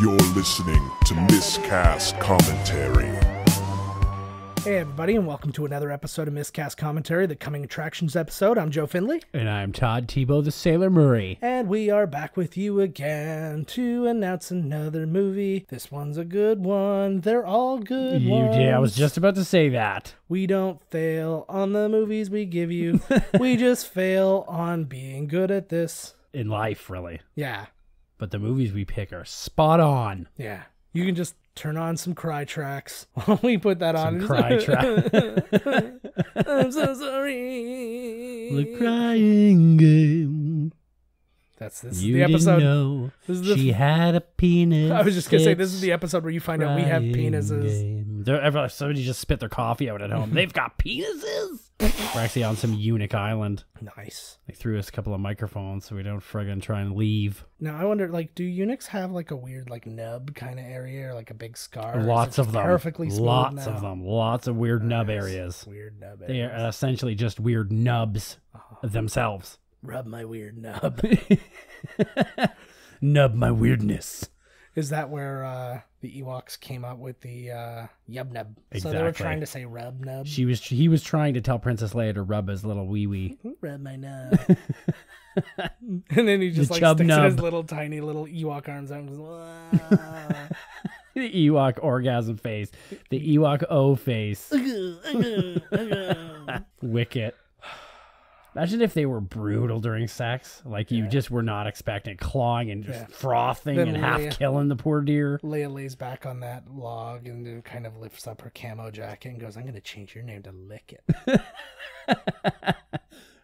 You're listening to Miscast Commentary. Hey everybody, and welcome to another episode of Miscast Commentary, the Coming Attractions episode. I'm Joe Findlay. And I'm Todd Tebow, the Sailor Murray. And we are back with you again to announce another movie. This one's a good one. They're all good ones. Yeah, I was just about to say that. We don't fail on the movies we give you. We just fail on being good at this. In life, really. Yeah. But the movies we pick are spot on. Yeah. You can just turn on some cry tracks while we put that on. Some cry track. I'm so sorry. The crying game. This is the episode. Know this is she had a penis. I was just going to say, this is the episode where you find out we have penises. Somebody just spit their coffee out at home. They've got penises. We're actually on some eunuch island. Nice. They threw us a couple of microphones so we don't friggin' try and leave. Now, I wonder, do eunuchs have a weird, nub kind of area or a big scar? Lots of them. Perfectly smooth Lots of them. Lots of weird nub areas. Weird nub areas. They are essentially just weird nubs themselves. Rub my weird nub. Nub my weirdness. Is that where the Ewoks came up with the yub nub? Exactly. So they were trying to say rub nub? He was trying to tell Princess Leia to rub his little wee-wee. Rub my nub. And then he just sticks in his little tiny little Ewok arms out and goes, "Wah." The Ewok orgasm face. The Ewok O face. Wicket. Imagine if they were brutal during sex. You just were not expecting clawing and just frothing then and half killing the poor deer. Leia lays back on that log and then kind of lifts up her camo jacket and goes, I'm going to change your name to Lick It.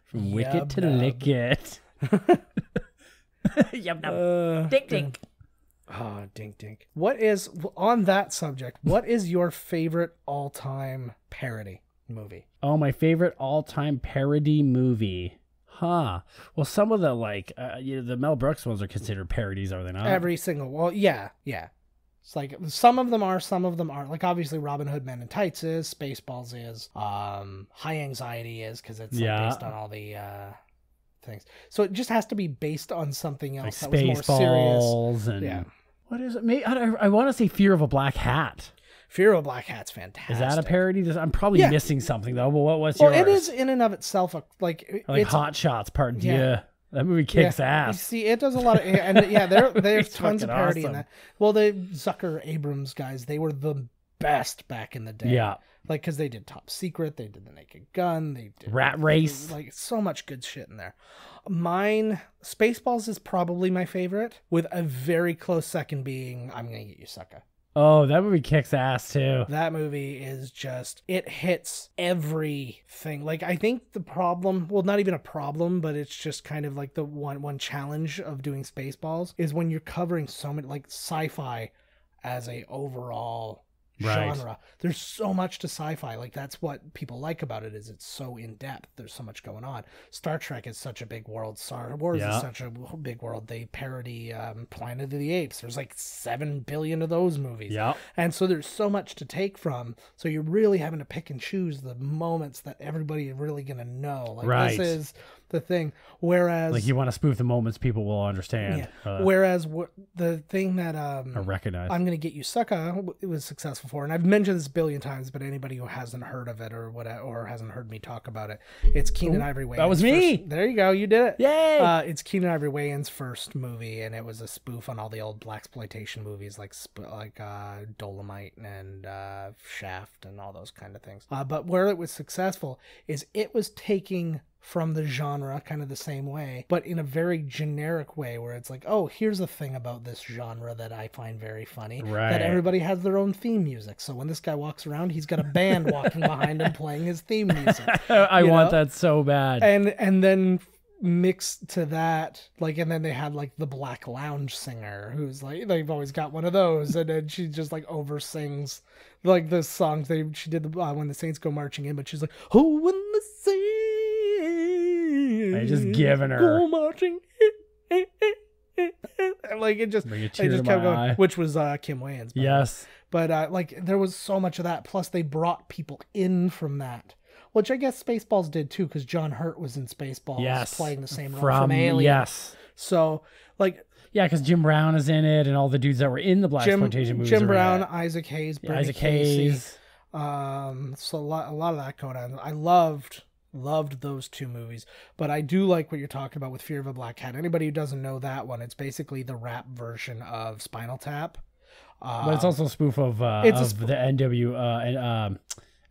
From Wicket to Lick It. Yum num. Dink dink. Oh, dink dink. On that subject, what is your favorite all-time parody movie? Oh, my favorite all-time parody movie. Huh. Well, some of the, the Mel Brooks ones are considered parodies, are they not? Every single, well, yeah. It's some of them are, some of them aren't. Obviously, Robin Hood Men in Tights is, Spaceballs is, High Anxiety is, because it's based on all the things. So it just has to be based on something else that was more serious. And what is it? I want to say Fear of a Black Hat. Fear of a Black Hat's fantastic. Is that a parody? I'm probably missing something though. But what's yours? Well, it is in and of itself it's Hot Shots Part Deux. Yeah. That movie kicks ass. You see, it does a lot of, and there's tons of parody in that. Well, the Zucker Abrams guys, they were the best back in the day. Yeah. Because they did Top Secret, they did The Naked Gun, they did Rat Race. So much good shit in there. Mine, Spaceballs is probably my favorite, with a very close second being I'm Gonna Get You, Sucker. Oh, that movie kicks ass too. That movie is just, it hits everything. I think the problem, well, not even a problem, but it's just kind of the one challenge of doing Spaceballs is when you're covering so many, sci-fi as a overall genre. There's so much to sci-fi. That's what people like about it, is it's so in-depth. There's so much going on. Star Trek is such a big world. Star Wars is such a big world. They parody Planet of the Apes. There's 7 billion of those movies. Yeah. And so there's so much to take from. So you're really having to pick and choose the moments that everybody is really going to know. This is the thing. Whereas you want to spoof the moments people will understand. Yeah. Whereas the thing that I recognize, I'm Gonna Get You, Sucker, it was successful for, and I've mentioned this a billion times, but anybody who hasn't heard of it or hasn't heard me talk about it, it's Keenen Ivory Wayans. That was me. There you go, you did it. Yay! It's Keenen Ivory Wayans' first movie, and it was a spoof on all the old blaxploitation movies like Dolomite and Shaft and all those kind of things. But where it was successful is it was taking from the genre kind of the same way, but in a very generic way where it's oh, here's a thing about this genre that I find very funny, that everybody has their own theme music. So when this guy walks around, he's got a band walking behind him playing his theme music. I want that so bad. And then mixed to that, and then they had the Black Lounge singer who's they've always got one of those, and then she just over sings the songs she did when the Saints Go Marching In, but she's oh, when the Saints I just giving her go marching in. It just kept going, which was Kim Wayans. Yes. But there was so much of that, plus they brought people in from that, which I guess Spaceballs did too, because John Hurt was in Spaceballs, playing the same role from Alien. Yes. So Yeah, because Jim Brown is in it, and all the dudes that were in the blaxploitation movies. Jim are Brown, in it. Isaac Hayes, Yeah, Brittany Isaac Casey. Hayes. So a lot of that going on. I loved those two movies, but I do like what you're talking about with Fear of a Black Cat. Anybody who doesn't know that one, it's basically the rap version of Spinal Tap. But it's also a spoof of the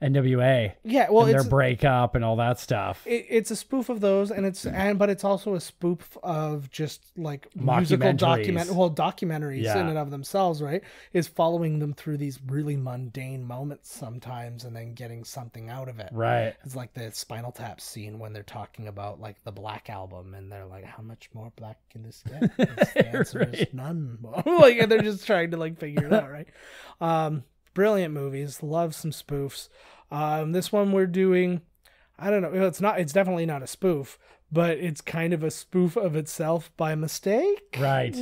NWA. Yeah, well, and their it's breakup and all that stuff. it's a spoof of those, but it's also a spoof of just like musical documentaries Yeah. in and of themselves, right? Is following them through these really mundane moments sometimes, and then getting something out of it. Right. It's like the Spinal Tap scene when they're talking about like the Black Album, and they're like, "How much more black can this get?" The answer is none more. Like, and they're just trying to like figure it out, right? Brilliant movies. Love some spoofs. This one we're doing, I don't know. It's definitely not a spoof, but it's kind of a spoof of itself by mistake. Right.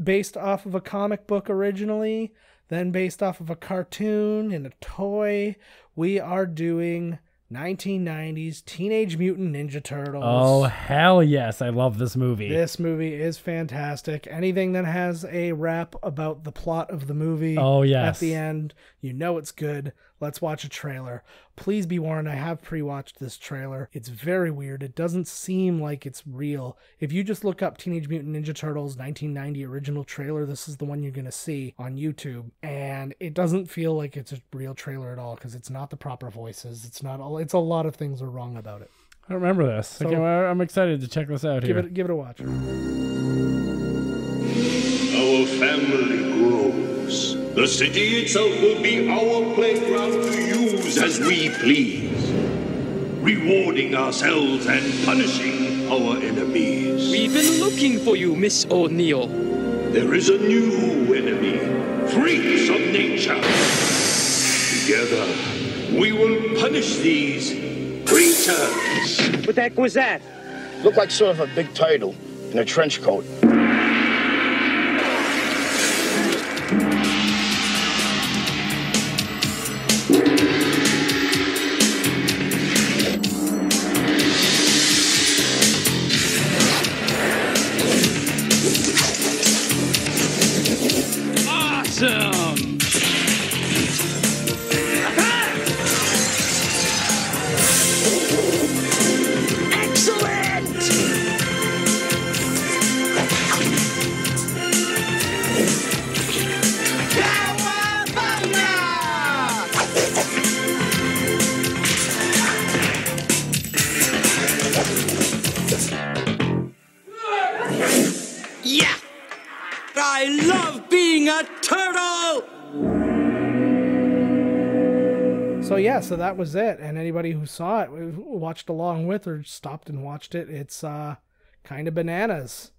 Based off of a comic book originally, then based off of a cartoon and a toy. We are doing 1990s Teenage Mutant Ninja Turtles. Oh, hell yes. I love this movie. This movie is fantastic. Anything that has a rap about the plot of the movie yes. at the end, you know it's good. Let's watch a trailer. Please be warned, I have pre-watched this trailer. It's very weird. It doesn't seem like it's real. If you just look up Teenage Mutant Ninja Turtles 1990 original trailer, this is the one you're going to see on YouTube. And it doesn't feel like it's a real trailer at all, because it's not the proper voices. It's a lot of things are wrong about it. I remember this. So, okay, well, I'm excited to check this out here. Give it a watch. Our family grows. The city itself will be our playground to use as we please, rewarding ourselves and punishing our enemies. We've been looking for you, Miss O'Neill. There is a new enemy, freaks of nature. Together, we will punish these creatures. What the heck was that? Looked like sort of a big turtle in a trench coat. Awesome! Excellent! Yeah! I love being a turtle! So that was it. And anybody who saw it, watched along with, or stopped and watched it, it's kind of bananas.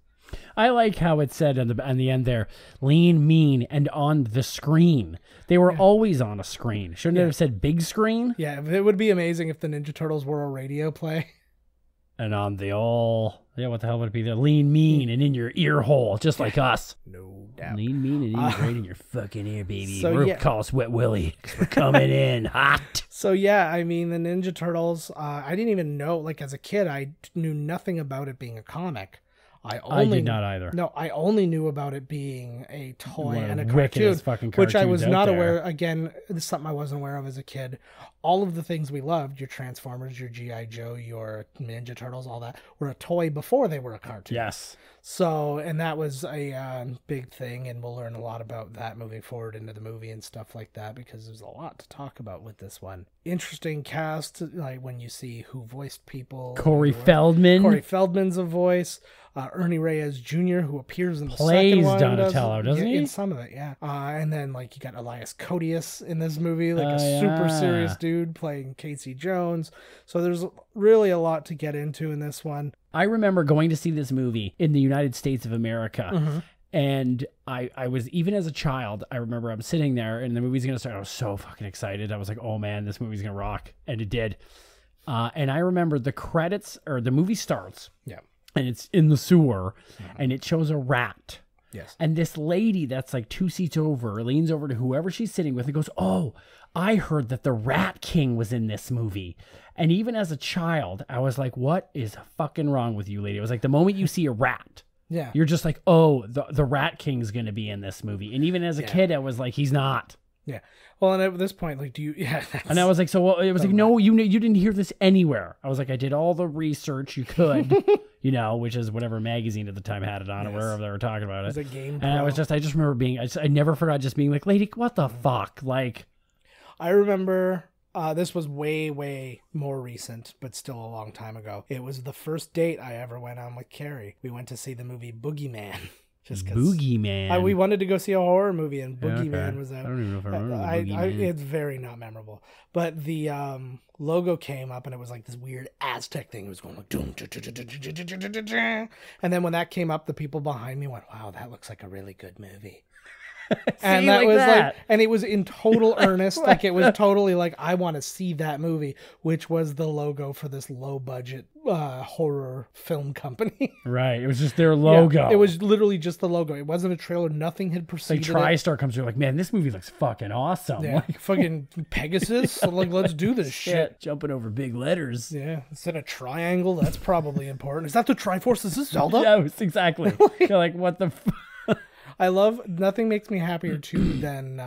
I like how it said on the end there, lean, mean, and on the screen. They were always on a screen. Shouldn't it have said big screen? Yeah, it would be amazing if the Ninja Turtles were a radio play. And on the what the hell would it be there? Lean, mean, and in your ear hole, just like us. No doubt. Lean, mean, and right in your fucking ear, baby. So, We're yeah. call us Wet Willie, 'cause we're coming in hot. So yeah, I mean, the Ninja Turtles, I didn't even know, like as a kid, I knew nothing about it being a comic. I did not either. No, I only knew about it being a toy One of and a the cartoon, wickedest fucking which I was cartoons out not there. aware. Again, this is something I wasn't aware of as a kid. All of the things we loved, your Transformers, your G.I. Joe, your Ninja Turtles, all that, were a toy before they were a cartoon. Yes. So, and that was a big thing, and we'll learn a lot about that moving forward into the movie and stuff like that, because there's a lot to talk about with this one. Interesting cast, like when you see who voiced people. Corey Feldman. Corey Feldman's a voice. Ernie Reyes Jr., who appears in the Plays second one. Donatello, doesn't he? In some of it, yeah. And then, like, you got Elias Koteas in this movie, like a Oh, super yeah. serious dude playing Casey Jones. So there's really a lot to get into in this one. I remember going to see this movie in the United States of America. Mm-hmm. And I was, even as a child, I remember I'm sitting there and the movie's going to start. I was so fucking excited. I was like, oh man, this movie's going to rock. And it did. And I remember the credits, or the movie starts. Yeah. And it's in the sewer, and it shows a rat. Yes. And this lady that's like 2 seats over leans over to whoever she's sitting with and goes, oh, I heard that the Rat King was in this movie. And even as a child, I was like, what is fucking wrong with you, lady? It was like the moment you see a rat, Yeah. You're just like, oh, the Rat King's going to be in this movie. And even as a kid, I was like, he's not. Yeah. Well, and at this point, like, do you? Yeah. And I was like, so it was like, no, you didn't hear this anywhere. I was like, I did all the research you could, which is whatever magazine at the time had it on, or wherever they were talking about it. It was a Game and I just remember being, I never forgot just being like, lady, what the fuck? Like, I remember. This was way, way more recent, but still a long time ago. It was the first date I ever went on with Carrie. We went to see the movie Boogeyman. Boogeyman. We wanted to go see a horror movie, and Boogeyman okay. was out. I don't even know if I remember Boogeyman. It's very not memorable. But the logo came up, and it was like this weird Aztec thing. It was going like, and then when that came up, the people behind me went, "Wow, that looks like a really good movie." And that was like, and it was in total earnest. Like, it was totally like, I want to see that movie, which was the logo for this low budget horror film company. Right. It was just their logo. Yeah, it was literally just the logo. It wasn't a trailer. Nothing had preceded like TriStar comes through like, man, this movie looks fucking awesome. Yeah, like fucking Pegasus. So like, let's do this shit. Jumping over big letters. Yeah. Instead of triangle, that's probably important. Is that the Triforce? Is this Zelda? Yeah, exactly. You're like, what the I love, nothing makes me happier too than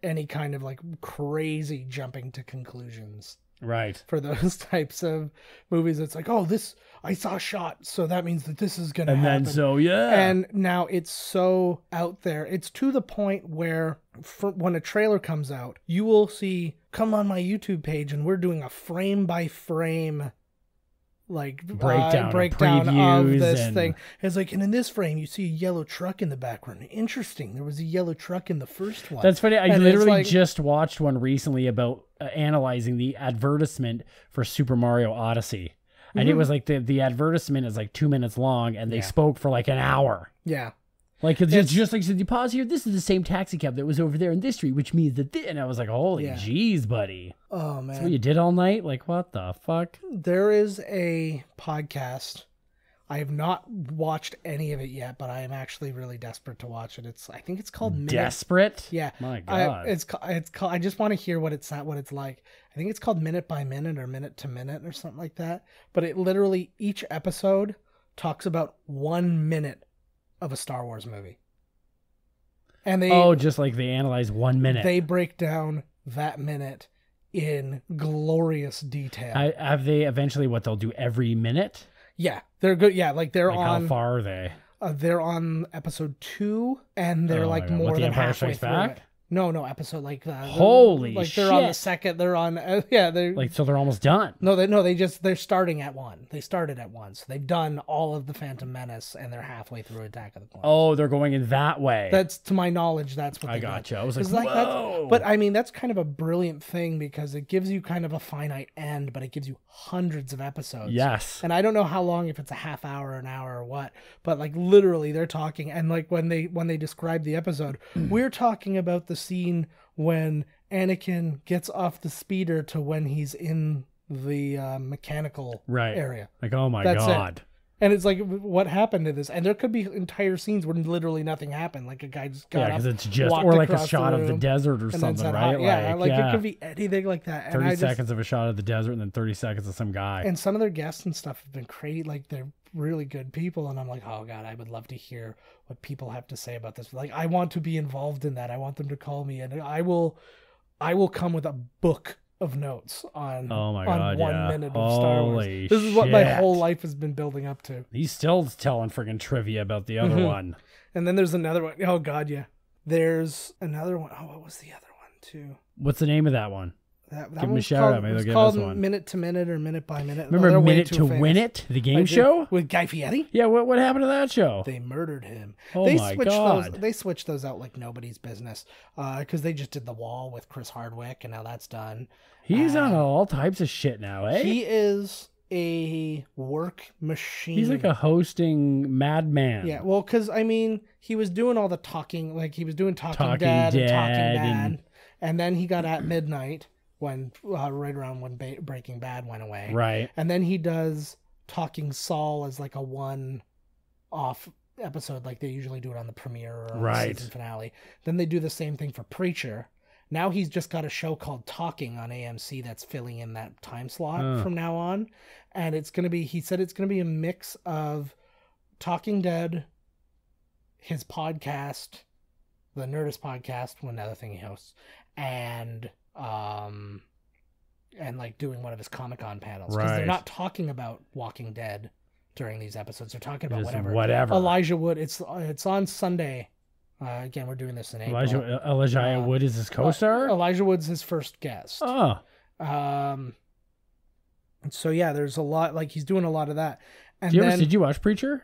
any kind of like crazy jumping to conclusions. Right. For those types of movies. It's like, oh, this, I saw a shot, so that means that this is going to happen. And then so, yeah. And now it's so out there. It's to the point where when a trailer comes out, you will see, come on my YouTube page and we're doing a frame by frame like breakdown of this thing. It's like, and in this frame you see a yellow truck in the background. Interesting, there was a yellow truck in the first one. That's funny. I literally just watched one recently about analyzing the advertisement for Super Mario Odyssey, and it was like the advertisement is like 2 minutes long, and they spoke for like an hour. Yeah. Like, it's just like, so you pause here, this is the same taxi cab that was over there in this street, which means that and I was like, holy jeez, buddy. Oh, man. That's what you did all night? Like, what the fuck? There is a podcast. I have not watched any of it yet, but I am actually really desperate to watch it. I think it's called Desperate? Yeah. My God. It's called, I just want to hear what it's like. I think it's called Minute by Minute or Minute to Minute or something like that. But it literally, each episode talks about 1 minute of a Star Wars movie. And they just like they analyze 1 minute. They break down that minute in glorious detail. Have they eventually what they'll do every minute? Yeah, they're good. Yeah, like they're on. How far are they? They're on episode 2, and they're like more than halfway through it. No, episode like holy like shit. They're on the second. They're on they're like, so they're almost done. They're starting at 1. They started at 1, so they've done all of the Phantom Menace, and they're halfway through Attack of the Clones. Oh, they're going in that way. That's, to my knowledge, that's what I gotcha. I was like, whoa. But I mean, that's kind of a brilliant thing because it gives you kind of a finite end, but it gives you hundreds of episodes. Yes. And I don't know how long, if it's a half hour, an hour, or what, but like literally they're talking, and like when they describe the episode, we're talking about the scene when Anakin gets off the speeder to when he's in the mechanical area. Like, oh my God. And it's like, what happened to this? And there could be entire scenes where literally nothing happened. Like a guy just got up, because it's just, or like a shot of the desert or something, right? It could be anything like that. 30 seconds of a shot of the desert and then 30 seconds of some guy. And some of their guests and stuff have been crazy. Like, they're really good people. And I'm like, oh God, I would love to hear what people have to say about this. Like, I want to be involved in that. I want them to call me, and I will come with a book of notes on 1 minute of Star Wars. This is what my whole life has been building up to. He's still telling friggin' trivia about the other one. And then there's another one. Oh God, yeah. There's another one. Oh, what was the other one too? What's the name of that one? That give him a shout out. Maybe they'll give us one. Minute to Minute or Minute by Minute. Remember Minute to Win It, the game show with Guy Fieri? Yeah. What happened to that show? They murdered him. Oh my God! They switched those out like nobody's business because they just did The Wall with Chris Hardwick, and now that's done. He's on all types of shit now, eh? He is a work machine. He's like a hosting madman. Yeah, well, because I mean, he was doing all the talking, like he was doing Talking Dead and Talking Bad, and then he got At Midnight when right around when Breaking Bad went away, right? And then he does Talking Saul as like a one-off episode, like they usually do it on the premiere or on the season finale. Then they do the same thing for Preacher. Now he's just got a show called Talking on AMC that's filling in that time slot from now on. And it's going to be, he said it's going to be a mix of Talking Dead, his podcast, the Nerdist podcast, one other thing he hosts, and like doing one of his Comic-Con panels, because they're not talking about Walking Dead during these episodes. They're talking about whatever. Elijah Wood. It's on Sunday. Again, we're doing this in April. Elijah Wood is his co-star? Elijah Wood's his first guest. Oh. So yeah, there's a lot, like he's doing a lot of that. And did you watch Preacher?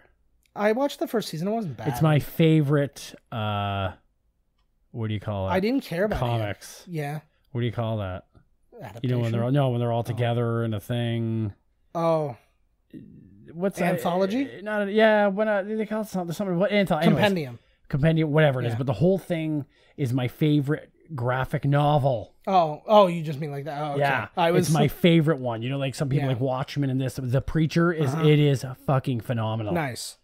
I watched the first season. It wasn't bad. It's my favorite, what do you call it? I didn't care about comics. It. Yeah. What do you call that? Adaptation? You know, when they're all together in a thing. Oh. What's anthology? They call it something. What anthology? Compendium, whatever it is. But the whole thing is my favorite graphic novel. Oh, you just mean like that? Oh, okay. Yeah, it's my favorite one. You know, like some people like Watchmen and this. The Preacher it is fucking phenomenal. Nice.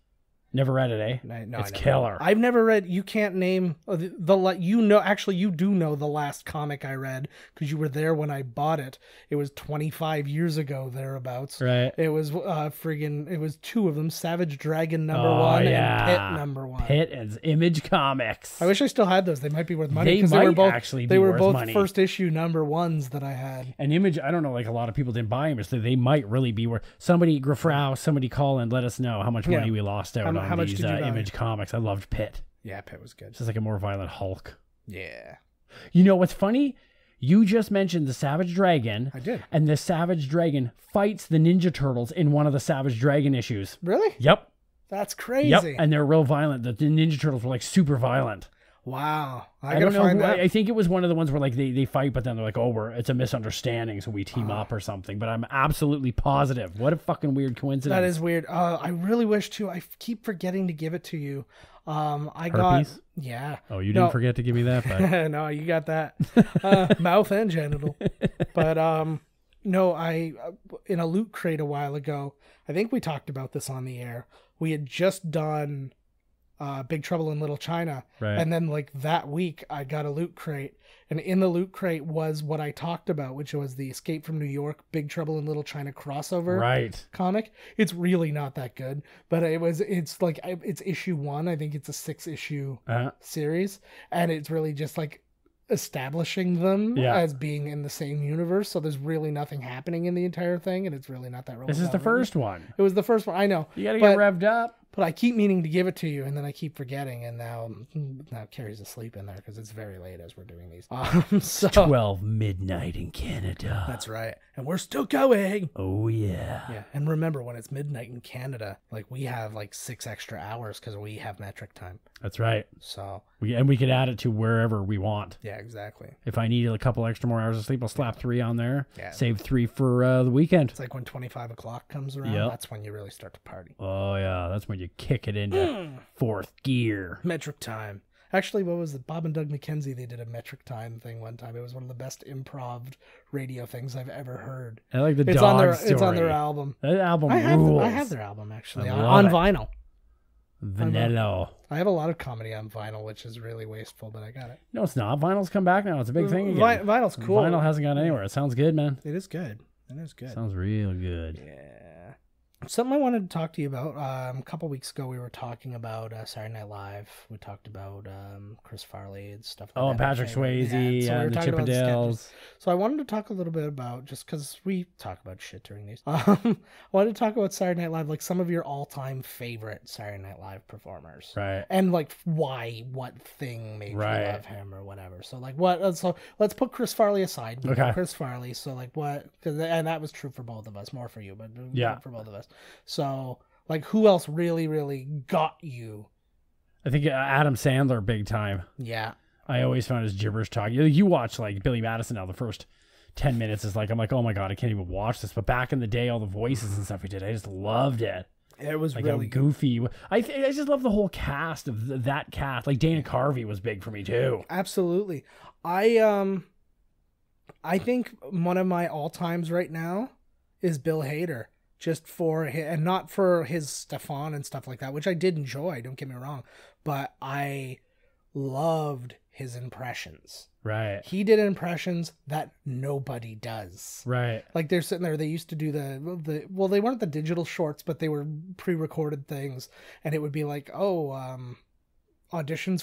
Never read it, eh? No, it's killer. I've never read. You can't name actually, you do know the last comic I read because you were there when I bought it. It was 25 years ago, thereabouts. Right. It was it was two of them: Savage Dragon #1 and Pit #1. Pit and Image Comics. I wish I still had those. They might be worth money because they were both actually they were both money. First issue #1s that I had. And Image, I don't know, like a lot of people didn't buy them, so they might really be worth. Somebody call and let us know how much money we lost out on these Image Comics. I loved Pit. Yeah, Pit was good. It's just like a more violent Hulk. Yeah. You know what's funny? You just mentioned the Savage Dragon. I did. And the Savage Dragon fights the Ninja Turtles in one of the Savage Dragon issues. Really? Yep. That's crazy. Yep. And they're real violent. The Ninja Turtles were like super violent. Wow. I gotta find that. I think it was one of the ones where like they fight, but then they're like, it's a misunderstanding, so we team up or something. But I'm absolutely positive. What a fucking weird coincidence. That is weird. I really wish to. I keep forgetting to give it to you. Herpes? Yeah. Oh, you didn't forget to give me that back. No, you got that. Mouth and genital. But no, I in a loot crate a while ago. I think we talked about this on the air. We had just done Big Trouble in Little China. Right. And then like that week I got a loot crate, and in the loot crate was what I talked about, which was the Escape from New York Big Trouble in Little China crossover comic. It's really not that good, but it's issue 1. I think it's a 6-issue series, and it's really just like establishing them as being in the same universe. So there's really nothing happening in the entire thing, and it's really not that relevant. This is the first one. It was the first one. I know. You gotta get revved up. But I keep meaning to give it to you, and then I keep forgetting, and now Carrie's asleep in there because it's very late as we're doing these. So 12 midnight in Canada. That's right. And we're still going. Oh, yeah. Yeah. And remember, when it's midnight in Canada, like we have like 6 extra hours because we have metric time. That's right. So we could add it to wherever we want. Yeah, exactly. If I need a couple extra more hours of sleep, I'll slap 3 on there. Yeah. Save 3 for the weekend. It's like when 25 o'clock comes around, that's when you really start to party. Oh, yeah. That's when you kick it into 4th gear. Metric time. Actually, what was it? Bob and Doug McKenzie, they did a metric time thing one time. It was one of the best improv radio things I've ever heard. I like the dog story. It's on their album. That album rules. I have their album, actually, on vinyl. Vanilla. I have a lot of comedy on vinyl, which is really wasteful, but I got it. No, it's not. Vinyl's come back now. It's a big thing again. Vinyl's cool. Vinyl hasn't gone anywhere. It sounds good, man. It is good. It is good. Sounds real good. Yeah. Something I wanted to talk to you about. A couple weeks ago, we were talking about Saturday Night Live. We talked about Chris Farley and stuff like that. Oh, Patrick Swayze and the Chippendales. So I wanted to talk a little bit about, just because we talk about shit during these. I wanted to talk about Saturday Night Live, like some of your all-time favorite Saturday Night Live performers. Right. And like what thing made you love him or whatever. So like so let's put Chris Farley aside. Okay. Chris Farley. So like and that was true for both of us, more for you, but for both of us. So, like, who else really, really got you? I think Adam Sandler, big time. Yeah. I always found his gibberish talk. You watch, like, Billy Madison now, the first 10 minutes is like, I'm like, oh my God, I can't even watch this. But back in the day, all the voices and stuff he did, I just loved it. It was like really goofy. I just love the whole cast of that cast. Like, Dana Carvey was big for me, too. Absolutely. I think one of my all-times right now is Bill Hader. Just for his, and not for his Stefan and stuff like that, which I did enjoy, don't get me wrong, but I loved his impressions. Right. He did impressions that nobody does. Right. Like they're sitting there, they used to do well, they weren't the digital shorts, but they were pre-recorded things. And it would be like, auditions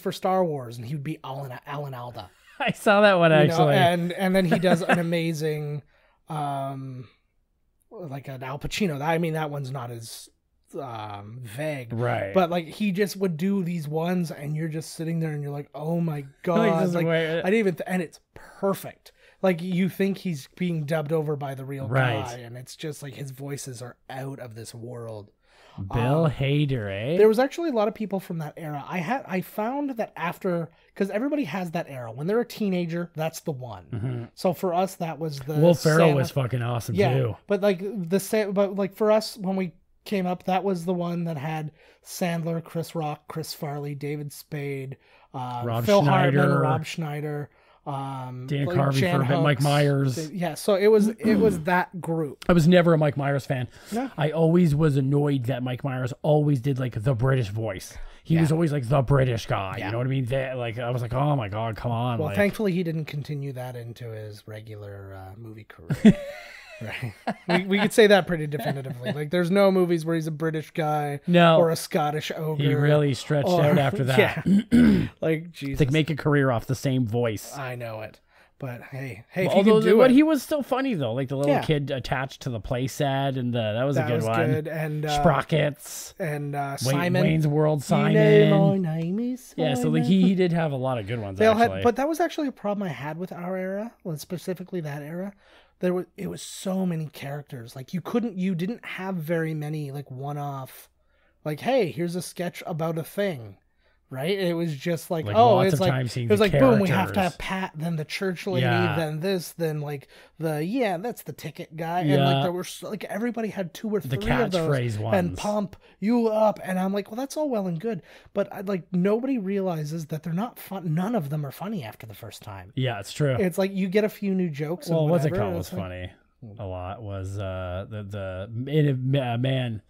for Star Wars. And he would be Alan Alda. I saw that one actually. And then he does an amazing, like an Al Pacino. I mean, that one's not as vague, right? But like he just would do these ones, and you're just sitting there, and you're like, oh my god! Like I didn't even, and it's perfect. Like you think he's being dubbed over by the real guy, and it's just like his voices are out of this world. Bill Hader, eh? There was actually a lot of people from that era. I found that after, because everybody has that era. When they're a teenager, that's the one. Mm-hmm. So for us, that was the Will Ferrell was fucking awesome too. But like for us, when we came up, that was the one that had Sandler, Chris Rock, Chris Farley, David Spade, Phil Hartman, Rob Schneider, Dan Carvey for a bit, Mike Myers. Yeah, so it was that group. I was never a Mike Myers fan. No. I always was annoyed that Mike Myers always did like the British voice. He was always like the British guy. You know what I mean? I was like, oh my god, come on. Well, thankfully he didn't continue that into his regular movie career. Right. We could say that pretty definitively. Like there's no movies where he's a British guy or a Scottish ogre. He really stretched out after that. Yeah. Like Jesus. Like make a career off the same voice. I know it. But hey, if although you can do it. He was still funny though, like the little kid attached to the playset, and that was a good one. Good. And Sprockets and Simon, Wayne's World, Simon. You know, my name is Simon. Yeah, so like he did have a lot of good ones. But that was actually a problem I had with our era, specifically that era. It was so many characters. Like you didn't have very many like one-off, like, hey, here's a sketch about a thing. Right? It was just like it's like boom, we have to have Pat, then the church lady, then this, then like that's the ticket guy, and like there were like everybody had 2 or 3 of those, ones. And pump you up, and I'm like, well, that's all well and good, but like nobody realizes that they're not fun. None of them are funny after the first time. Yeah, it's true. It's like you get a few new jokes. Well, what's it called was funny a lot was the man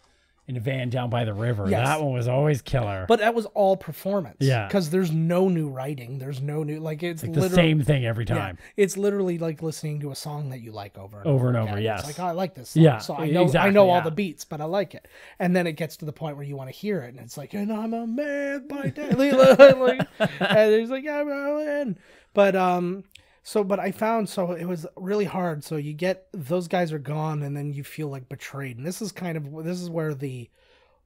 in a van down by the river. Yes. That one was always killer. But that was all performance. Yeah. Because there's no new writing. There's no new, like, it's like the same thing every time. Yeah, it's literally like listening to a song that you like over and over. Yes. It's like, oh, I like this song. Yeah. So I know all the beats, but I like it. And then it gets to the point where you want to hear it. And it's like, and I'm a man by day. And it's like, I'm all in. But, but I found, it was really hard. So you get, those guys are gone, and then you feel like betrayed. And this is where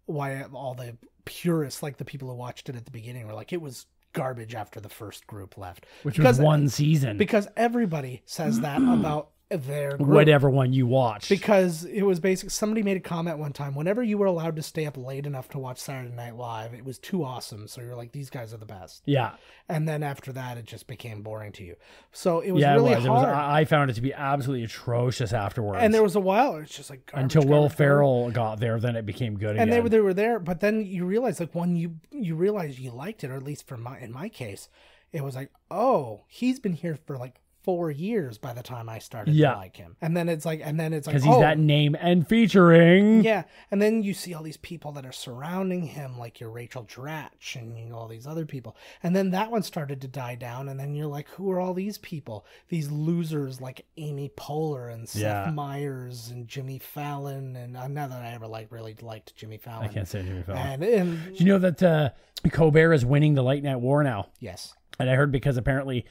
why all the purists, like the people who watched it at the beginning, were like, it was garbage after the first group left. Which was one season. Because everybody says that about their group. Whatever one you watch. Because it was basically, somebody made a comment one time, whenever you were allowed to stay up late enough to watch Saturday Night Live, it was too awesome. So you're like, these guys are the best. Yeah. And then after that, it just became boring to you. So it was really hard. I found it to be absolutely atrocious afterwards. And there was a while, it's just like garbage, until Will Ferrell got there, then it became good again. And they were there, but then you realize, like, when you realize you liked it, or at least in my case, it was like, oh, he's been here for like 4 years by the time I started to like him. And then it's like, because he's that name and featuring. Yeah. And then you see all these people that are surrounding him, like your Rachel Dratch and all these other people. And then that one started to die down. And then you're like, who are all these people? These losers like Amy Poehler and Seth Meyers and Jimmy Fallon. And not that I ever really liked Jimmy Fallon. I can't say Jimmy Fallon. And do you know that Colbert is winning the late night war now? Yes. And I heard because apparently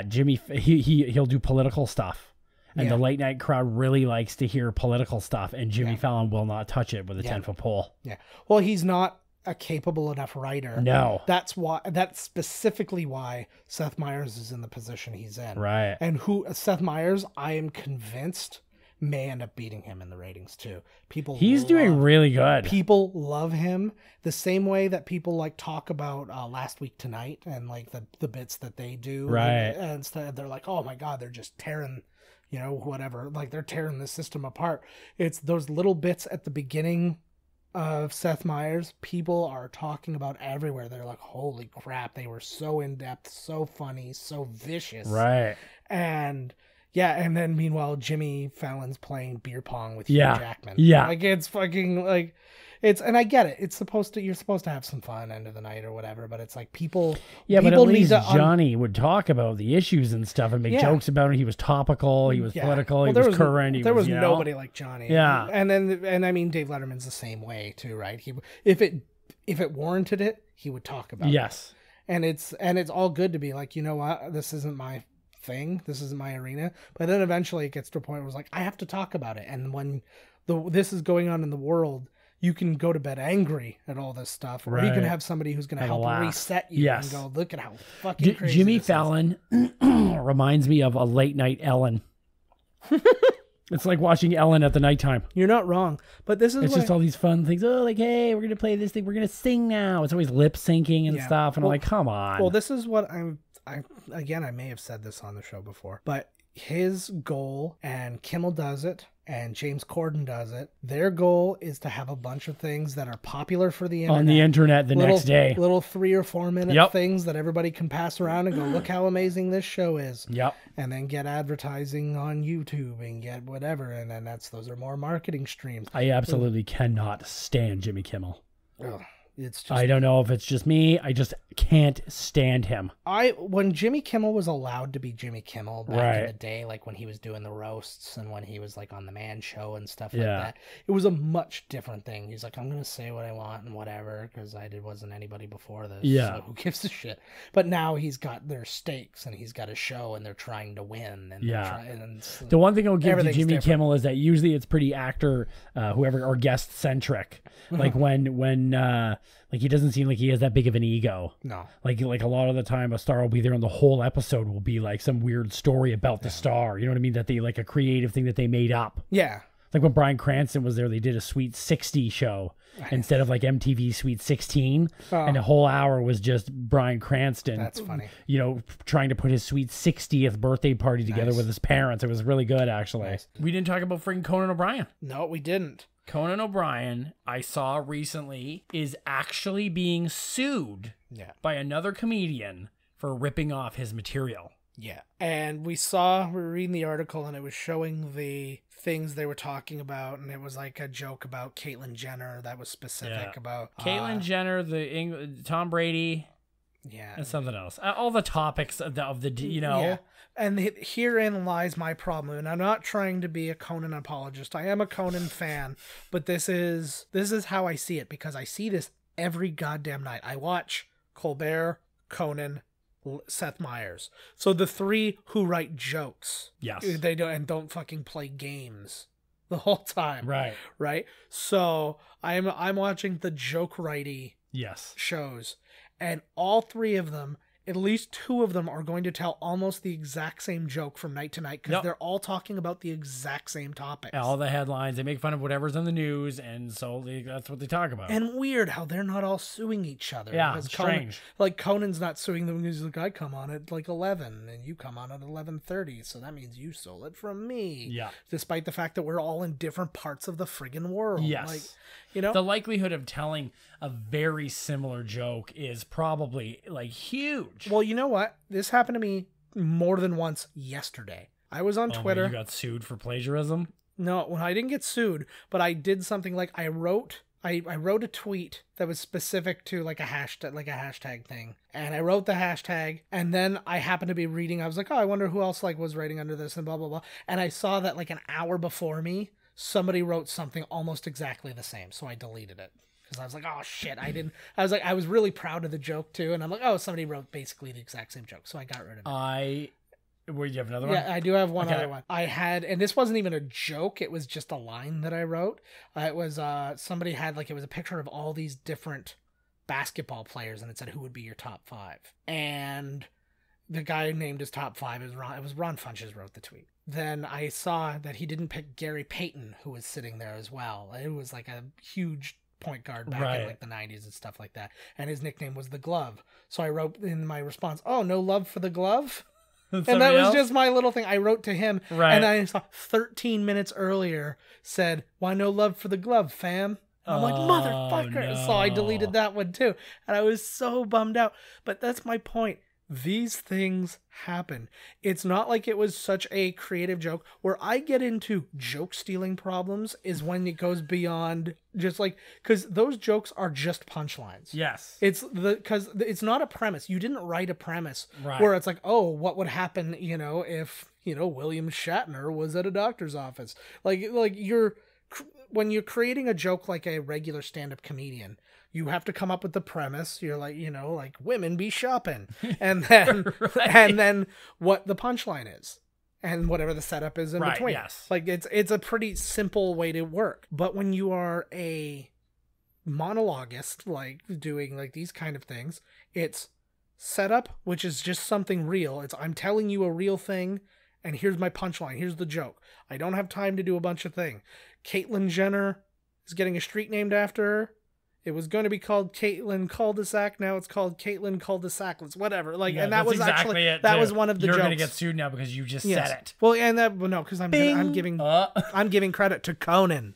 Jimmy, he'll do political stuff, and the late night crowd really likes to hear political stuff, and Jimmy Fallon will not touch it with a 10-foot pole. Yeah. Well, he's not a capable enough writer. No. That's specifically why Seth Meyers is in the position he's in. Right. And Seth Meyers, I am convinced, may end up beating him in the ratings too. He's doing really good. People love him the same way that people like talk about Last Week Tonight and like the bits that they do. Right. And instead they're like, oh my God, they're just tearing, whatever. Like they're tearing the system apart. It's those little bits at the beginning of Seth Meyers, people are talking about everywhere. They're like, holy crap, they were so in depth, so funny, so vicious. Right. And Yeah, and then meanwhile, Jimmy Fallon's playing beer pong with Hugh Jackman. Yeah. Like, it's fucking, like, and I get it. You're supposed to have some fun end of the night or whatever, but it's like people. Yeah, people but at need least to Johnny would talk about the issues and stuff and make jokes about it. He was topical, he was political, he was current. There was nobody like Johnny. Yeah. And I mean, Dave Letterman's the same way too, right? If it warranted it, he would talk about it. Yes. And it's all good to be like, you know what, this isn't my thing, this isn't my arena, but then eventually it gets to a point where it's like I have to talk about it, and when this is going on in the world, you can go to bed angry at all this stuff, or you can have somebody who's going to help reset you and go, look at how fucking crazy Jimmy this Fallon reminds me of a late night Ellen. It's like watching Ellen at the nighttime. You're not wrong, but this is it's just all these fun things. Oh, like, hey, we're gonna play this thing, we're gonna sing now. It's always lip syncing and stuff, and I'm like, come on. Well, this is what I may have said this on the show before, but his goal, and Kimmel does it, and James Corden does it, their goal is to have a bunch of things that are popular for the internet. On the internet next day. Little 3 or 4 minute things that everybody can pass around and go, look how amazing this show is. Yep. And then get advertising on YouTube and get whatever. And then those are more marketing streams. I absolutely cannot stand Jimmy Kimmel. Ugh. It's just, I don't know if it's just me. I just can't stand him. When Jimmy Kimmel was allowed to be Jimmy Kimmel back in the day, like when he was doing the roasts and when he was like on the Man Show and stuff like that, it was a much different thing. He's like, I'm going to say what I want and whatever, because wasn't anybody before this. Yeah. So who gives a shit? But now he's got their stakes and he's got a show and they're trying to win. And the one thing I'll give to Jimmy Kimmel is that usually it's pretty actor, whoever, or guest centric. Like when like he doesn't seem like he has that big of an ego. No. Like a lot of the time a star will be there and the whole episode will be like some weird story about the star. You know what I mean? That they like a creative thing that they made up. Yeah. Like when Bryan Cranston was there, they did a Sweet 60 show instead of like MTV Sweet 16. And the whole hour was just Bryan Cranston. That's funny. You know, trying to put his sweet 60th birthday party together with his parents. It was really good, actually. Nice. We didn't talk about freaking Conan O'Brien. No, we didn't. Conan O'Brien, I saw recently, is actually being sued by another comedian for ripping off his material. Yeah. And we were reading the article and it was showing the things they were talking about, and it was like a joke about Caitlyn Jenner that was specific about Caitlyn Jenner, Tom Brady, and something else. All the topics of the you know. Yeah. And herein lies my problem. And I'm not trying to be a Conan apologist. I am a Conan fan, but this is how I see it, because I see this every goddamn night. I watch Colbert, Conan, Seth Meyers. So the 3 who write jokes. Yes. They don't fucking play games the whole time. Right. Right. So I'm watching the joke writey yes shows, and all 3 of them, at least 2 of them, are going to tell almost the exact same joke from night to night, because they're all talking about the exact same topics. All the headlines, they make fun of whatever's on the news, and so that's what they talk about. And weird how they're not all suing each other. Yeah, it's strange. Conan's not suing them because he's like, I come on at like 11 and you come on at 11:30, so that means you stole it from me. Yeah. Despite the fact that we're all in different parts of the friggin' world. Yes. Like, you know? The likelihood of telling a very similar joke is probably like huge. Well, you know what? This happened to me more than once yesterday. I was on Twitter. You got sued for plagiarism? No, well, I didn't get sued, but I did something like I wrote a tweet that was specific to like a hashtag thing. And I wrote the hashtag, and then I happened to be reading. I was like, oh, I wonder who else like was writing under this and blah, blah, blah. And I saw that like an hour before me, somebody wrote something almost exactly the same. So I deleted it. Because I was like, oh shit, I was really proud of the joke too. And I'm like, oh, somebody wrote basically the exact same joke. So I got rid of it. Where you have another one? Yeah, I do have one other one. I had, and this wasn't even a joke. It was just a line that I wrote. It was, somebody had like, it was a picture of all these different basketball players, and it said, who would be your top 5? And the guy named his top 5 is Ron. It was Ron Funches wrote the tweet. Then I saw that he didn't pick Gary Payton, who was sitting there as well. It was like a huge point guard back in like the 90s and stuff like that. And his nickname was the Glove. So I wrote in my response, oh, no love for the Glove? And that was just my little thing I wrote to him. Right. And I saw 13 minutes earlier said, why no love for the Glove, fam? And I'm like, motherfucker. No. So I deleted that one too. And I was so bummed out. But that's my point. these things happen. It's not like it was such a creative joke. Where I get into joke stealing problems is when it goes beyond just like, because those jokes are just punchlines. Yes. Because it's not a premise. You didn't write a premise Right. where it's like, oh, what would happen, if, William Shatner was at a doctor's office. Like when you're creating a joke like a regular stand-up comedian, you have to come up with the premise. You're like, like women be shopping, and then Right. and then what the punchline is, and whatever the setup is in Right, between. yes. Like it's a pretty simple way to work. But when you are a monologuist, like doing like these kind of things, it's setup, which is just something real. It's I'm telling you a real thing, and here's my punchline. Here's the joke. I don't have time to do a bunch of things. Caitlyn Jenner is getting a street named after her. It was going to be called Caitlyn Cul-de-sac. Now it's called Caitlyn Cul-de-sacless, whatever. Like, Yeah, and that that's was exactly actually it, that too. was one of the You're jokes. gonna get sued now because you just Yes. said it. Well, and that no, because I'm giving I'm giving credit to Conan.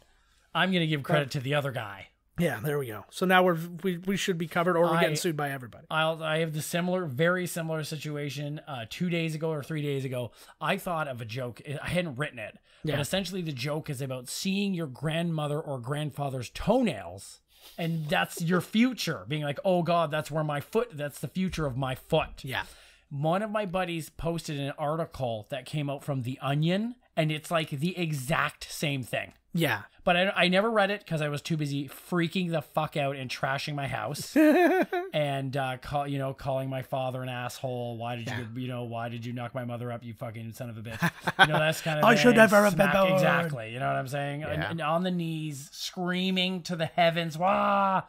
I'm gonna give credit to the other guy. Yeah, there we go. So now we should be covered, or we're getting sued by everybody. I have the very similar situation. 2 days ago or 3 days ago, I thought of a joke. I hadn't written it, Yeah. but essentially the joke is about seeing your grandmother or grandfather's toenails, and that's your future. Being like, oh God, that's the future of my foot. Yeah. One of my buddies posted an article that came out from The Onion, and it's like the exact same thing. Yeah. But I never read it because I was too busy freaking the fuck out and trashing my house and calling my father an asshole. Why did you knock my mother up, you fucking son of a bitch? That's kind of I should never have been smack- born. Exactly. You know what I'm saying? Yeah. And on the knees, screaming to the heavens, wah!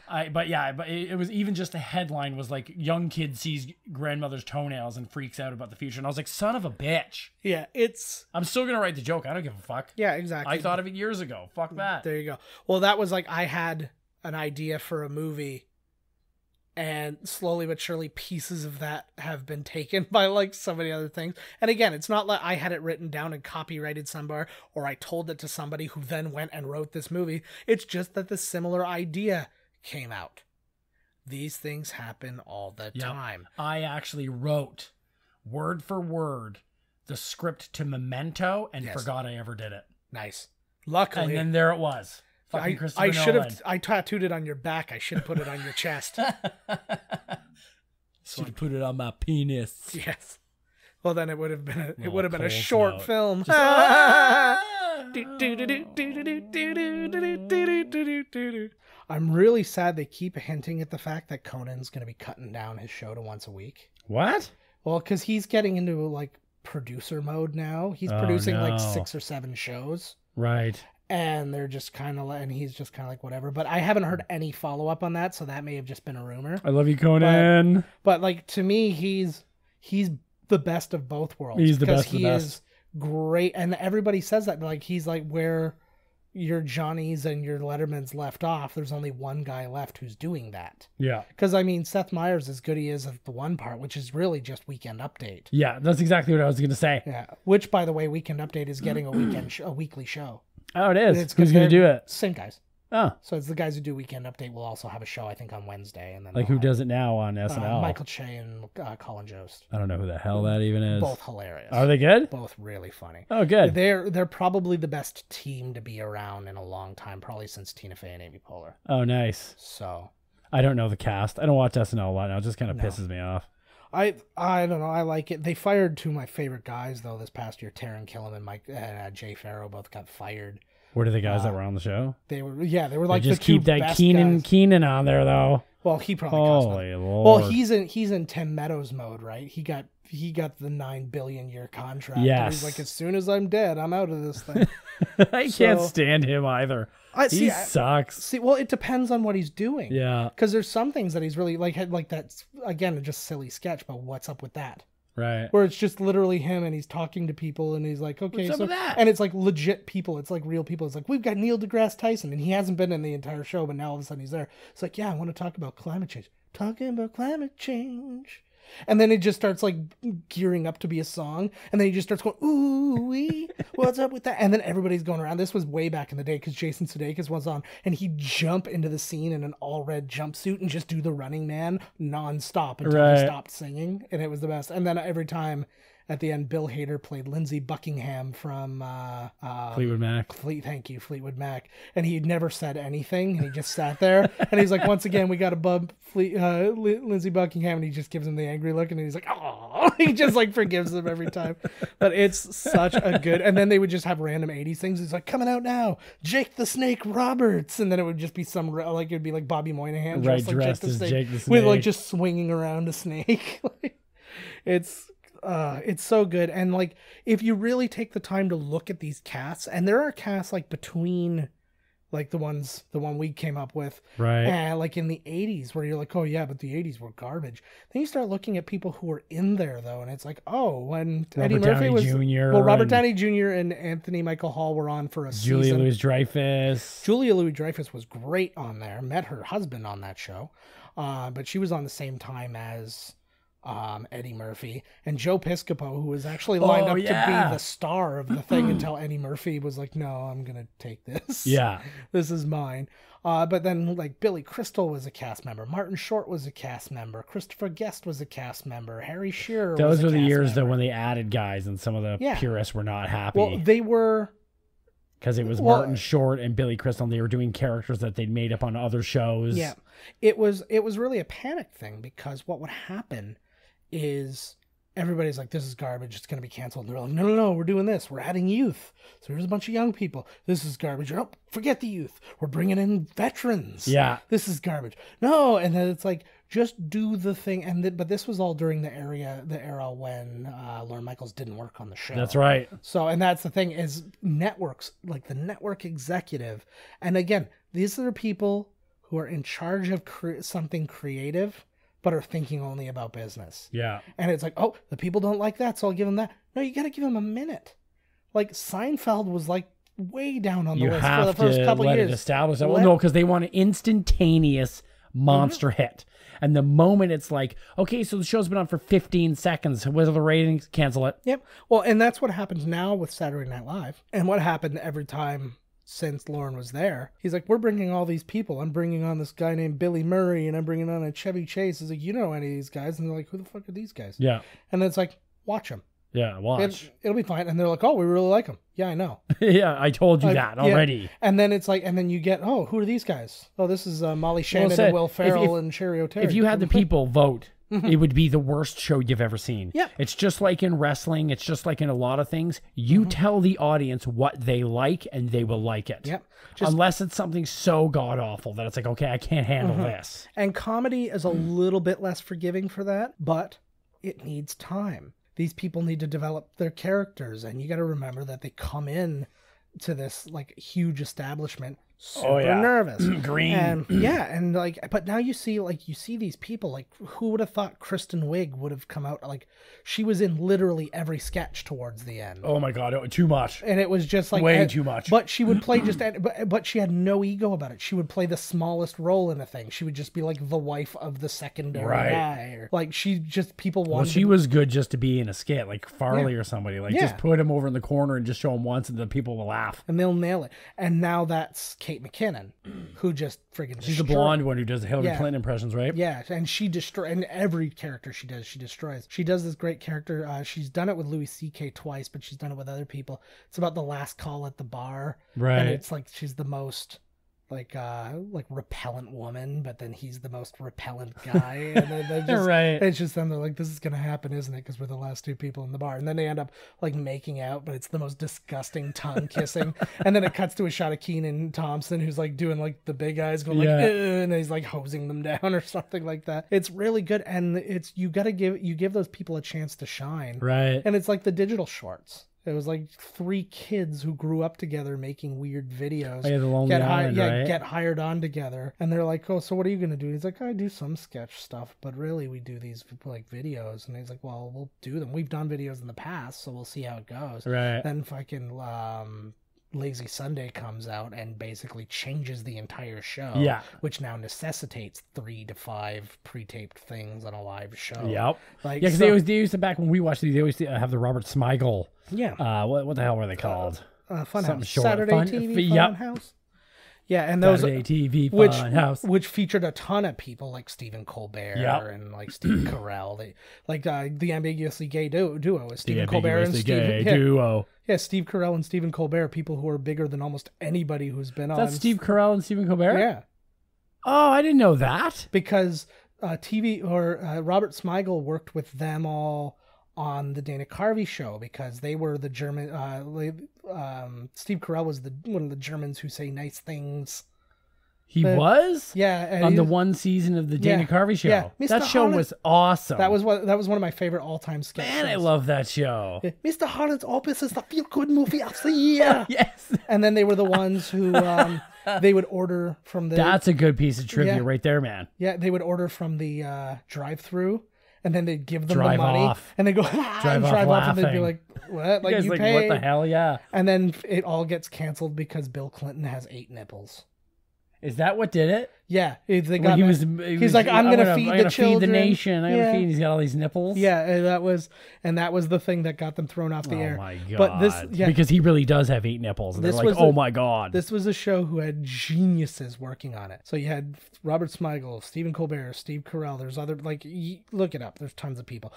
But it was even just the headline was like, young kid sees grandmother's toenails and freaks out about the future. And I was like, son of a bitch. Yeah, I'm still going to write the joke. I don't give a fuck. Yeah, exactly. I thought of it years ago. Fuck that. There you go. Well, that was like, I had an idea for a movie, and slowly but surely pieces of that have been taken by like so many other things. And again, it's not like I had it written down and copyrighted somewhere, or I told it to somebody who then went and wrote this movie. It's just that the similar idea came out. These things happen all the time. I actually wrote word for word the script to Memento and forgot I ever did it. Nice. Luckily. And then there it was. Fucking Christopher I should Nolan. have. I tattooed it on your back. I should have put it on your chest. Should have put it on my penis. Yes. Well, then it would have been a Cold short note. film. I'm really sad they keep hinting at the fact that Conan's going to be cutting down his show to once a week. What? Well, because he's getting into like producer mode now. He's producing like 6 or 7 shows. Right. And they're just kind of, and he's just kind of like, whatever. But I haven't heard any follow up on that, so that may have just been a rumor. I love you, Conan. But like, to me, he's the best of both worlds. He's the because best of the he best. is great, and everybody says that. Like, he's like where your Johnny's and your Letterman's left off. There's only one guy left who's doing that. Yeah. Because I mean, Seth Meyers, as good he is at the one part, which is really just Weekend Update. Yeah, that's exactly what I was going to say. Yeah. Which, by the way, Weekend Update is getting a weekly show. Oh, it is. It's Who's going to do it? Same guys. Oh. So it's the guys who do Weekend Update will also have a show, I think, on Wednesday. And then Like, who does it now on SNL? Michael Che and Colin Jost. I don't know who the hell that even is. Both hilarious. Are they good? Both really funny. Oh, good. They're probably the best team to be around in a long time, probably since Tina Fey and Amy Poehler. Oh, nice. So I don't know the cast. I don't watch SNL a lot now. It just kind of pisses me off. I don't know. I like it. They fired 2 of my favorite guys though this past year. Taron Killam and Jay Farrow both got fired. What are the guys that were on the show? They were like They just the 2 keep that best Keenan guys. on there though. Well, he probably cost Holy them. Lord. Well, he's in Tim Meadows mode, right? He got the $9 billion year contract. Yes. And he's like, as soon as I'm dead, I'm out of this thing. I can't stand him either. He sucks. See, well, it depends on what he's doing. Yeah. Because there's some things that he's really like that. Again, just silly sketch, but what's up with that? Right. Where it's just literally him and he's talking to people and he's like, okay, What's up with that? and it's like legit people. It's like real people. It's like, we've got Neil deGrasse Tyson and he hasn't been in the entire show, but now all of a sudden he's there. It's like, yeah, I want to talk about climate change. Talking about climate change. And then it just starts like gearing up to be a song. And then he just starts going, ooh, wee, what's up with that? And then everybody's going around. This was way back in the day because Jason Sudeikis was on. And he'd jump into the scene in an all red jumpsuit and just do the Running Man nonstop until he stopped singing. And it was the best. And then every time at the end, Bill Hader played Lindsey Buckingham from Fleetwood Mac. Fleetwood Mac. And he never said anything. And he just sat there. And he's like, once again, we got to bump Lindsey Buckingham. And he just gives him the angry look. And he's like, oh, he just like forgives him every time. But it's such a good. And then they would just have random 80s things. He's like, coming out now, Jake the Snake Roberts. And then it would just be some, like, it'd be like Bobby Moynihan. Right, dressed dressed like as Jake the Snake. With like just swinging around a snake. It's so good. And like, if you really take the time to look at these casts, and there are casts like between like the one we came up with, right? And like in the 80s where you're like, oh yeah, but the 80s were garbage. Then you start looking at people who were in there though. And it's like, oh, when Eddie Murphy was, well, Robert Downey Jr. and Anthony Michael Hall were on for a season. Julia Louis-Dreyfus was great on there. Met her husband on that show. But she was on the same time as Eddie Murphy, and Joe Piscopo, who was actually lined up to be the star of the thing until Eddie Murphy was like, no, I'm gonna take this. Yeah, this is mine. But then like Billy Crystal was a cast member, Martin Short was a cast member, Christopher Guest was a cast member, Harry Shearer. Those were the years though when they added guys, and some of the purists were not happy. Well, they were. Because it was Martin Short and Billy Crystal, and they were doing characters that they'd made up on other shows. Yeah, it was really a panic thing, because what would happen is everybody's like, this is garbage, it's going to be canceled. And they're like, no, we're doing this. We're adding youth. So here's a bunch of young people. This is garbage. Oh, forget the youth. We're bringing in veterans. Yeah. This is garbage. No. And then it's like, just do the thing. But this was all during the era when Lorne Michaels didn't work on the show. That's right. So, and that's the thing is networks, like the network executive. And again, these are the people who are in charge of something creative, but are thinking only about business. Yeah. And it's like, oh, the people don't like that, so I'll give them that. No, you got to give them a minute. Like Seinfeld was like way down on the list for the first couple years. You have to establish that. Well, no, because they want an instantaneous monster hit. And the moment it's like, okay, so the show's been on for 15 seconds. What are the ratings? Cancel it. Yep. Well, and that's what happens now with Saturday Night Live. And what happened every time since Lorne was there. He's like, we're bringing all these people. I'm bringing on this guy named Billy Murray, and I'm bringing on a Chevy Chase. He's like, you know any of these guys? And they're like, who the fuck are these guys? Yeah. And then it's like, watch them. Yeah, watch. It'll be fine. And they're like, oh, we really like them. Yeah, I know. Yeah, I told you that already. Yeah. And then it's like, and then you get, oh, who are these guys? Oh, this is Molly Shannon and Will Ferrell and Sherry O'Terry. If you had the people vote, it would be the worst show you've ever seen. Yeah. It's just like in wrestling. It's just like in a lot of things. You tell the audience what they like, and they will like it. Yep. Unless it's something so god-awful that it's like, okay, I can't handle this. And comedy is a little bit less forgiving for that, but it needs time. These people need to develop their characters, and you got to remember that they come in to this like huge establishment super nervous. Green. And like, but now you see these people, like, who would have thought Kristen Wiig would have come out? Like, she was in literally every sketch towards the end. Oh my God, too much. And it was just like way too much. But she would play but she had no ego about it. She would play the smallest role in a thing. She would just be like the wife of the secondary guy. Or, like, she just, people wanted. Well, she was good just to be in a skit, like Farley or somebody. Like, just put him over in the corner and just show him once, and the people will laugh. And they'll nail it. And now that's Kate McKinnon, who just friggin' she's the blonde one who does the Hillary Clinton impressions, right? Yeah, and and every character she does, she destroys. She does this great character. She's done it with Louis C.K. twice, but she's done it with other people. It's about the last call at the bar, right? And it's like she's the most like repellent woman, but then he's the most repellent guy, and then just, right. It's just them. They're like, this is gonna happen, isn't it? Because we're the last two people in the bar, and then they end up like making out, but it's the most disgusting tongue kissing, and then it cuts to a shot of Kenan Thompson who's like doing like the big eyes, going like, and he's like hosing them down or something like that. It's really good, and it's you give those people a chance to shine, right? And it's like the digital shorts. It was like 3 kids who grew up together making weird videos. Oh, yeah, the Lonely Island, right? Get hired on together. And they're like, oh, so what are you going to do? And he's like, I do some sketch stuff, but really we do these like videos. And he's like, well, we'll do them. We've done videos in the past, so we'll see how it goes. Right. Then fucking Lazy Sunday comes out and basically changes the entire show. Yeah. Which now necessitates 3 to 5 pre-taped things on a live show. Yep. Like, Yeah, because they used to, back when we watched these, they always have the Robert Smigel. Yeah. What the hell were they called? Funhouse. short. Saturday Fun- TV yep. Funhouse. Yeah, and those Saturday TV Funhouse. which featured a ton of people like Stephen Colbert Yep. and like Steve Carell. They like the ambiguously gay duo is Stephen The Colbert and ambiguously Steve. gay duo. Yeah, Steve Carell and Stephen Colbert, people who are bigger than almost anybody who's been on. That's Steve Carell and Stephen Colbert? Yeah, Oh, I didn't know that. because Robert Smigel worked with them all on the Dana Carvey show because they were the German. Steve Carell was one of the Germans who say nice things. He was? Yeah, and On he- the one season of the Dana Yeah, Carvey show. yeah. Mr. That show Holland- was awesome. That was one of my favorite all-time sketches. Man, I love that show. Mr. Holland's Opus is the feel-good movie of the year. Yes. And then they were the ones who they would order from the. That's a good piece of trivia Yeah. right there, man. Yeah, they would order from the drive-through, and then they'd give them Drive the money, off. and they go Drive drive off off, and they'd be laughing. like, "What? Like You guys you like, paid?" what the hell? Yeah. And then it all gets canceled because Bill Clinton has 8 nipples. Is that what did it? Yeah, they When got. he He's was like, "I'm gonna feed the feed children." the nation. I'm Yeah. gonna feed. He's got all these nipples. Yeah, and that was the thing that got them thrown off the Oh air. my god. But this, yeah, because he really does have 8 nipples, and they're This like, was oh a- my god. This was a show who had geniuses working on it. So you had Robert Smigel, Stephen Colbert, Steve Carell. There's other, look it up. There's tons of people.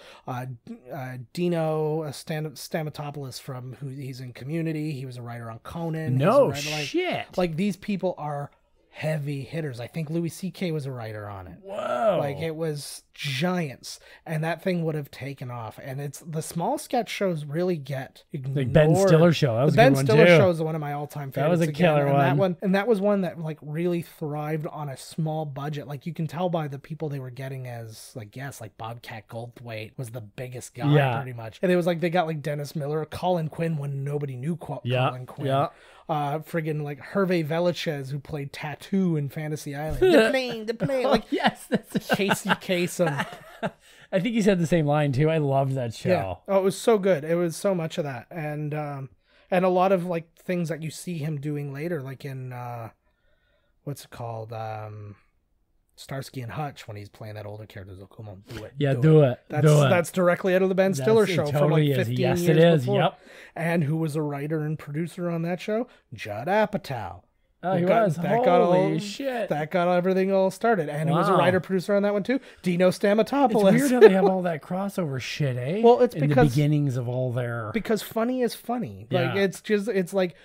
Dino Stamatopoulos from he's in Community. He was a writer on Conan. No He's a writer, shit. Like these people are heavy hitters. I think Louis C.K. was a writer on it. Whoa. Like it was giants, and that thing would have taken off. And it's the small sketch shows really get ignored. Like Ben Stiller show. That was The a Ben good one, Stiller too. show is one of my all-time favorites. was a killer one. And that was one that like really thrived on a small budget. Like you can tell by the people they were getting as like guests. Like Bobcat Goldthwait was the biggest guy, Yeah. pretty much. And it was like they got like Dennis Miller, Colin Quinn when nobody knew Yeah, Colin Quinn. yeah. Friggin' like Hervé Villachez who played Tattoo in Fantasy Island. The plane. Like Yes, that's Casey Kasem. I think he said the same line too. I loved that show. Yeah. Oh, it was so good. It was so much of that, and a lot of like things that you see him doing later, like in what's it called, Starsky and Hutch, when he's playing that older character. So come on, do it. Yeah, do it. That's directly out of the Ben Stiller It show from totally like is. 15 Yes, years it is. before. Yep. And who was a writer and producer on that show? Judd Apatow. Oh, he Got- was. That got Holy all, shit. That got everything all started. And who was a Wow. writer producer on that one too? Dino Stamatopoulos. It's weird how they have all that crossover shit, eh? Well, it's in because- the beginnings of all their. Because funny is funny. Like Yeah. it's like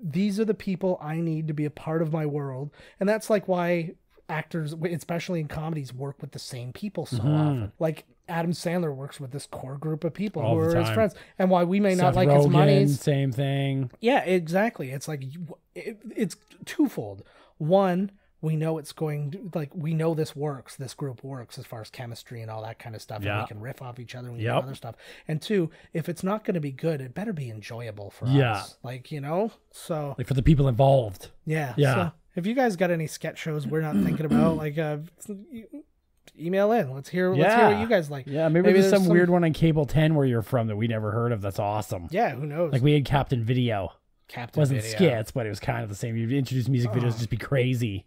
these are the people I need to be a part of my world. And that's like why actors, especially in comedies, work with the same people so often. Like Adam Sandler works with this core group of people All who the are his time. friends. And why we may not Seth like his Rogen, monies. same thing. Yeah, exactly. It's like it's twofold. One, we know it's going to, like, we know this works. This group works as far as chemistry and all that kind of stuff. Yeah. And we can riff off each other and we Yep. do other stuff. And two, if it's not going to be good, it better be enjoyable for Yeah. us. Like, you know? So, Like for the people involved. yeah. Yeah. So if you guys got any sketch shows we're not thinking about, like, email in. Let's hear what you guys like. Yeah, maybe there's some weird one on Cable 10 where you're from that we never heard of. That's awesome. Yeah, who knows? Like we had Captain Video. Captain Wasn't Video. skits, but it was kind of the same. You'd introduce music videos, just be crazy.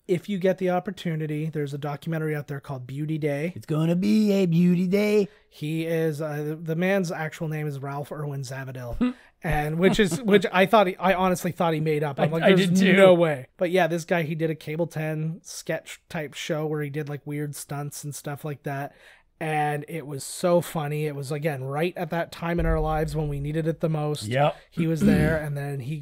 If you get the opportunity, there's a documentary out there called Beauty Day. It's gonna be a beauty day. He is the man's actual name is Ralph Irwin Zavadil, and which I honestly thought he made up. I'm like, I there's did too. no way. But yeah, this guy, he did a Cable 10 sketch type show where he did like weird stunts and stuff like that. And it was so funny. It was, again, right at that time in our lives when we needed it the most. Yep. He was there, and then he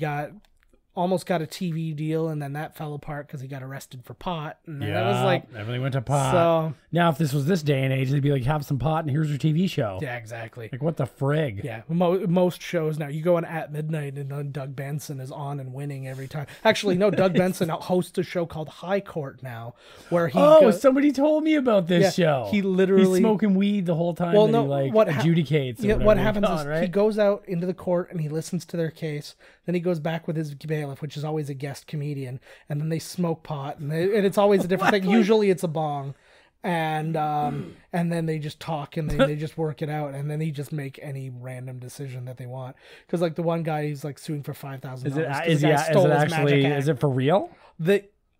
almost got a TV deal, and then that fell apart because he got arrested for pot. And then that was like, everything went to pot. so Now, if this was this day and age, they'd be like, have some pot and here's your TV show. yeah, exactly. Like, what the frig? Yeah, most shows now you go on at midnight and then Doug Benson is on and winning every time. Actually, no, Doug Benson hosts a show called High Court now, where he Somebody told me about this Yeah, show. he literally- He's smoking weed the whole time. Well, that no, he like what adjudicates. Yeah, or what whatever happens you call is it, right? he goes out into the court and he listens to their case. Then he goes back with his bailiff, which is always a guest comedian, and then they smoke pot, and it's always a different thing. Usually it's a bong. And then they just talk and they just work it out, and then they just make any random decision that they want. Because like the one guy, he's like suing for $5,000. Is it for real?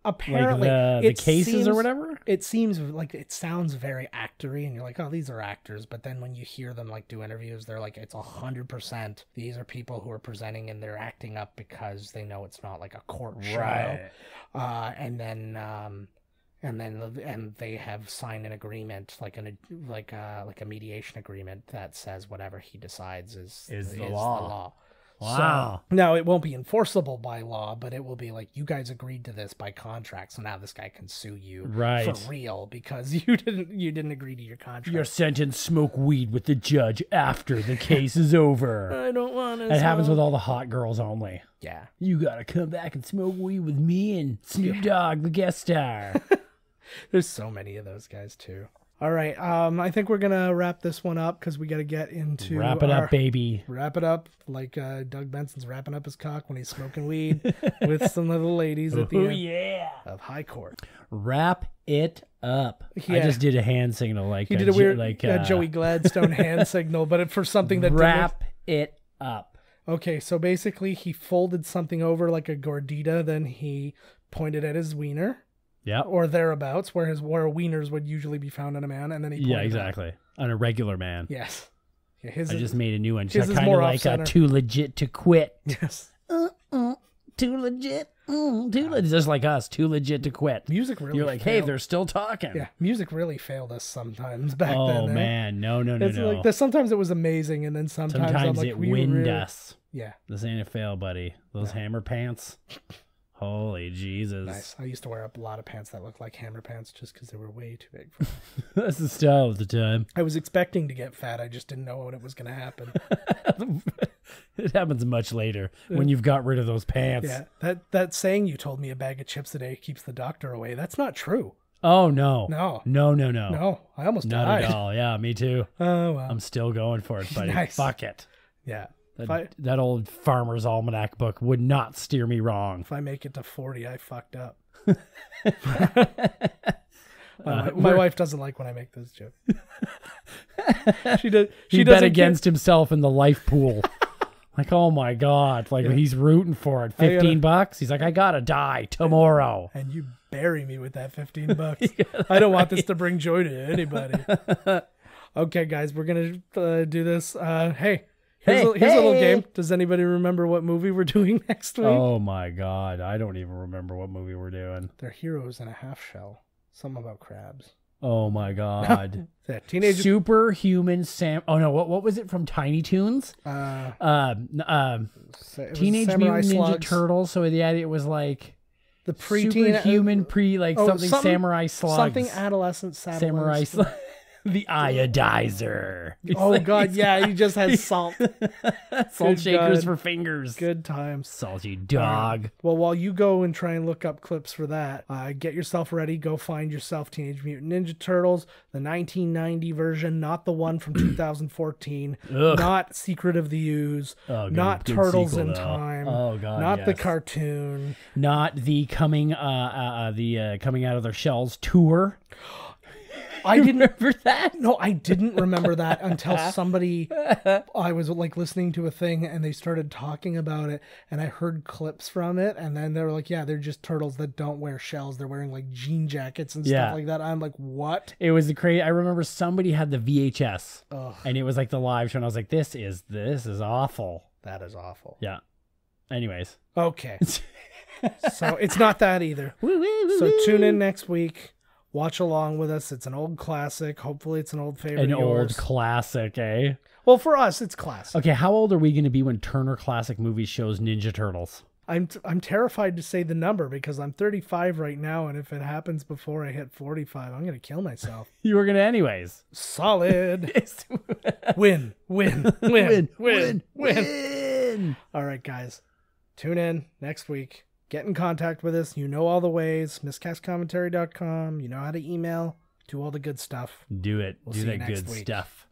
Apparently, like the cases or whatever. It seems like it sounds very actory, and you're like, oh, these are actors. But then when you hear them like do interviews, they're like, it's 100%. These are people who are presenting and they're acting up because they know it's not like a court trial. Right. And they have signed an agreement, like a mediation agreement that says whatever he decides is the law. Wow. So, now it won't be enforceable by law, but it will be like, you guys agreed to this by contract, so now this guy can sue you for real because you didn't agree to your contract. You're sentenced, smoke weed with the judge after the case is over. I don't want to. It happens with all the hot girls only. Yeah. You gotta come back and smoke weed with me and Snoop Dogg, the guest star. There's so many of those guys too. All right, I think we're gonna wrap this one up because we got to get into wrap it up, baby. Wrap it up like Doug Benson's wrapping up his cock when he's smoking weed with some little ladies at the end of High Court. Wrap it up. Yeah. I just did a hand signal like he did a weird Joey Gladstone hand signal, but for something that wrap it up. Okay, so basically he folded something over like a gordita, then he pointed at his wiener. Yeah, or thereabouts, where wieners would usually be found on a man, and then he exactly on a regular man. Yes, yeah, I just made a new one. His kind of like too legit to quit. Yes, too legit, just like us, too legit to quit. Music really. You're like, hey, they're still talking. Yeah, music really failed us sometimes back then. Oh man, no. Like sometimes it was amazing, and then sometimes I'm like, it wind really... us. Yeah, this ain't a fail, buddy. Those hammer pants. Holy Jesus. Nice. I used to wear a lot of pants that looked like hammer pants just because they were way too big for me. That's the style of the time. I was expecting to get fat. I just didn't know when it was going to happen. It happens much later when you've got rid of those pants. Yeah. That saying you told me, a bag of chips a day keeps the doctor away, that's not true. Oh, no. No. No. I almost died. Not at all. Yeah, me too. Oh, well. I'm still going for it, buddy. Nice. Fuck it. Yeah. That old Farmer's Almanac book would not steer me wrong. If I make it to 40, I fucked up. My wife doesn't like when I make those jokes. He bet against himself in the life pool. Like, oh my God. Like, he's rooting for it. $15? He's like, I gotta die tomorrow. And you bury me with that $15. I don't want this to bring joy to anybody. Okay, guys, we're going to do this. Here's a little game. Does anybody remember what movie we're doing next week? Oh my God. I don't even remember what movie we're doing. They're heroes in a half shell. Something about crabs. Oh my God. That teenage Superhuman Sam. Oh no, what was it from Tiny Toons? Teenage Mutant Ninja Turtles. So it was like the preteen Superhuman something Samurai Slugs. Something adolescent Samurai Slugs. The iodizer. Oh God, yeah, he just has salt. Salt shakers for fingers. Good times. Salty dog. Well, while you go and try and look up clips for that, get yourself ready. Go find yourself Teenage Mutant Ninja Turtles, the 1990 version, not the one from 2014, not Secret of the Ooze, not Turtles in Time, not the cartoon, not the coming out of their shells tour. I didn't remember that. No, I didn't remember that until I was like listening to a thing and they started talking about it and I heard clips from it and then they were like, yeah, they're just turtles that don't wear shells. They're wearing like jean jackets and stuff like that. I'm like, what? It was the crazy. I remember somebody had the VHS and it was like the live show and I was like, this is awful. That is awful. Yeah. Anyways. Okay. So it's not that either. So tune in next week. Watch along with us. It's an old classic. Hopefully it's an old favorite of yours. Old classic, eh? Well, for us, it's classic. Okay, how old are we going to be when Turner Classic Movies shows Ninja Turtles? I'm terrified to say the number because I'm 35 right now, and if it happens before I hit 45, I'm going to kill myself. You were going to anyways. Solid. Win. All right, guys. Tune in next week. Get in contact with us. You know all the ways. Miscastcommentary.com. You know how to email. Do all the good stuff. Do it. We'll do see that you next good week. stuff.